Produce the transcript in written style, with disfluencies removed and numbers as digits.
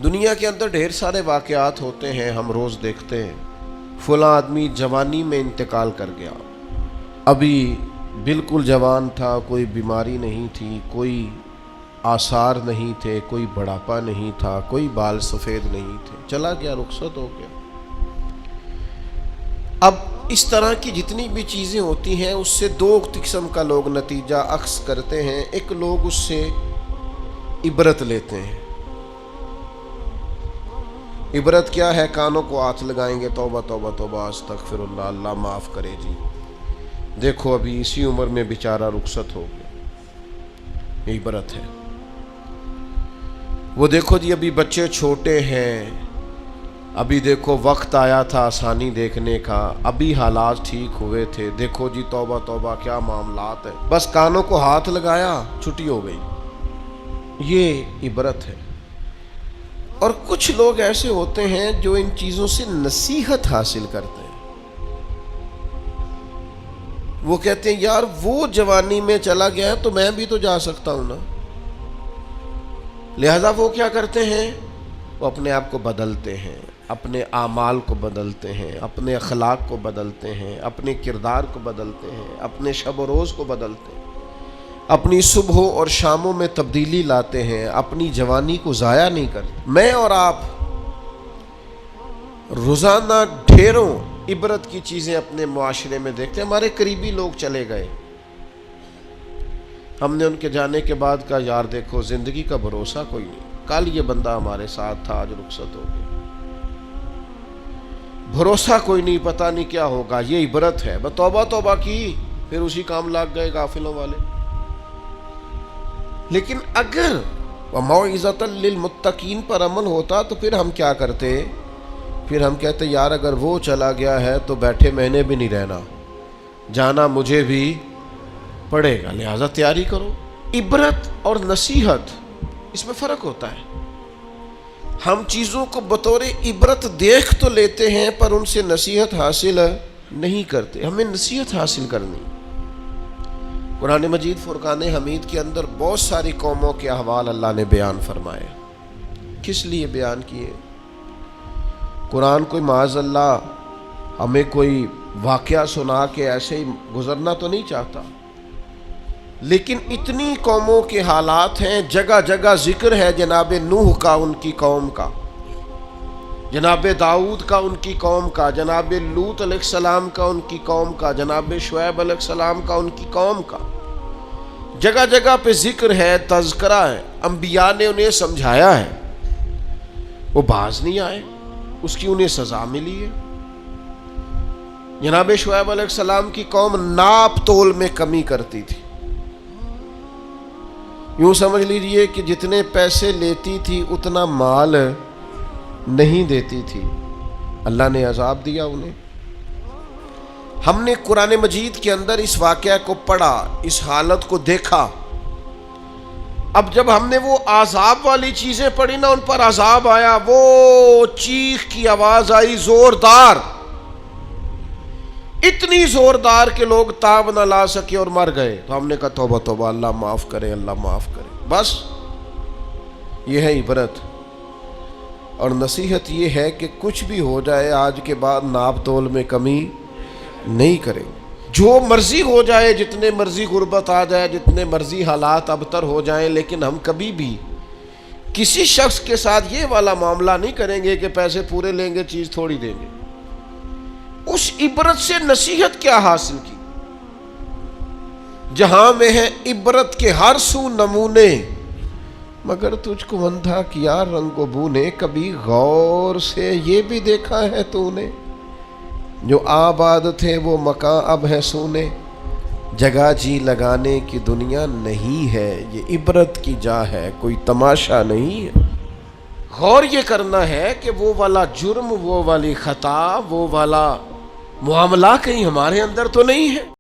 دنیا کے اندر ڈھیر سارے واقعات ہوتے ہیں، ہم روز دیکھتے ہیں فلاں آدمی جوانی میں انتقال کر گیا، ابھی بالکل جوان تھا، کوئی بیماری نہیں تھی، کوئی آثار نہیں تھے، کوئی بڑھاپا نہیں تھا، کوئی بال سفید نہیں تھے، چلا گیا، رخصت ہو گیا۔ اب اس طرح کی جتنی بھی چیزیں ہوتی ہیں اس سے دو قسم کا لوگ نتیجہ اخذ کرتے ہیں۔ ایک لوگ اس سے عبرت لیتے ہیں۔ عبرت کیا ہے؟ کانوں کو ہاتھ لگائیں گے، توبہ توبہ توبہ استغفر اللہ، اللہ معاف کرے جی، دیکھو ابھی اسی عمر میں بیچارہ رخصت ہو گیا، یہ عبرت ہے۔ وہ دیکھو جی ابھی بچے چھوٹے ہیں، ابھی دیکھو وقت آیا تھا آسانی دیکھنے کا، ابھی حالات ٹھیک ہوئے تھے، دیکھو جی توبہ توبہ کیا معاملات ہیں، بس کانوں کو ہاتھ لگایا، چھٹی ہو گئی، یہ عبرت ہے۔ اور کچھ لوگ ایسے ہوتے ہیں جو ان چیزوں سے نصیحت حاصل کرتے ہیں۔ وہ کہتے ہیں یار وہ جوانی میں چلا گیا تو میں بھی تو جا سکتا ہوں نا، لہذا وہ کیا کرتے ہیں؟ وہ اپنے آپ کو بدلتے ہیں، اپنے اعمال کو بدلتے ہیں، اپنے اخلاق کو بدلتے ہیں، اپنے کردار کو بدلتے ہیں، اپنے شب و روز کو بدلتے ہیں، اپنی صبح اور شاموں میں تبدیلی لاتے ہیں، اپنی جوانی کو ضائع نہیں کرتے۔ میں اور آپ روزانہ ڈھیروں عبرت کی چیزیں اپنے معاشرے میں دیکھتے ہیں۔ ہمارے قریبی لوگ چلے گئے، ہم نے ان کے جانے کے بعد کہا یار دیکھو زندگی کا بھروسہ کوئی نہیں، کل یہ بندہ ہمارے ساتھ تھا، آج رخصت ہو گیا، بھروسہ کوئی نہیں، پتہ نہیں کیا ہوگا۔ یہ عبرت ہے۔ بس توبہ توبہ کی، پھر اسی کام لگ گئے غافلوں والے۔ لیکن اگر وَمَوْعِظَةً لِّلْمُتَّقِينَ پر عمل ہوتا تو پھر ہم کیا کرتے؟ پھر ہم کہتے یار اگر وہ چلا گیا ہے تو بیٹھے میں نے بھی نہیں رہنا، جانا مجھے بھی پڑے گا، لہذا تیاری کرو۔ عبرت اور نصیحت اس میں فرق ہوتا ہے۔ ہم چیزوں کو بطور عبرت دیکھ تو لیتے ہیں پر ان سے نصیحت حاصل نہیں کرتے۔ ہمیں نصیحت حاصل کرنی۔ قرآن مجید فرقان حمید کے اندر بہت ساری قوموں کے احوال اللہ نے بیان فرمائے۔ کس لیے بیان کیے؟ قرآن کوئی معاذ اللہ ہمیں کوئی واقعہ سنا کے ایسے ہی گزرنا تو نہیں چاہتا، لیکن اتنی قوموں کے حالات ہیں، جگہ جگہ ذکر ہے جناب نوح کا ان کی قوم کا، جناب داؤد کا ان کی قوم کا، جناب لوط علیہ السلام کا ان کی قوم کا، جناب شعیب علیہ السلام کا ان کی قوم کا، جگہ جگہ پہ ذکر ہے، تذکرہ ہے، انبیاء نے انہیں سمجھایا ہے، وہ باز نہیں آئے، اس کی انہیں سزا ملی ہے۔ جناب شعیب علیہ السلام کی قوم ناپ تول میں کمی کرتی تھی، یوں سمجھ لیجئے کہ جتنے پیسے لیتی تھی اتنا مال نہیں دیتی تھی، اللہ نے عذاب دیا انہیں۔ ہم نے قرآن مجید کے اندر اس واقعہ کو پڑھا، اس حالت کو دیکھا۔ اب جب ہم نے وہ عذاب والی چیزیں پڑھی نا، ان پر عذاب آیا، وہ چیخ کی آواز آئی زوردار، اتنی زوردار کہ لوگ تاب نہ لا سکے اور مر گئے۔ تو ہم نے کہا توبہ توبہ، اللہ معاف کرے، اللہ معاف کرے۔ بس یہ ہے عبرت اور نصیحت، یہ ہے کہ کچھ بھی ہو جائے آج کے بعد ناپ تول میں کمی نہیں کریں، جو مرضی ہو جائے، جتنے مرضی غربت آ جائے، جتنے مرضی حالات ابتر ہو جائیں، لیکن ہم کبھی بھی کسی شخص کے ساتھ یہ والا معاملہ نہیں کریں گے کہ پیسے پورے لیں گے چیز تھوڑی دیں گے۔ اس عبرت سے نصیحت کیا حاصل کی؟ جہاں میں ہے عبرت کے ہر سو نمونے، مگر تجھ کو اندھا کیا رنگ و بو نے، کبھی غور سے یہ بھی دیکھا ہے تو نے، جو آباد تھے وہ مکان اب ہے سونے، جگہ جی لگانے کی دنیا نہیں ہے، یہ عبرت کی جا ہے، کوئی تماشا نہیں ہے۔ غور یہ کرنا ہے کہ وہ والا جرم، وہ والی خطا، وہ والا معاملہ کہیں ہمارے اندر تو نہیں ہے۔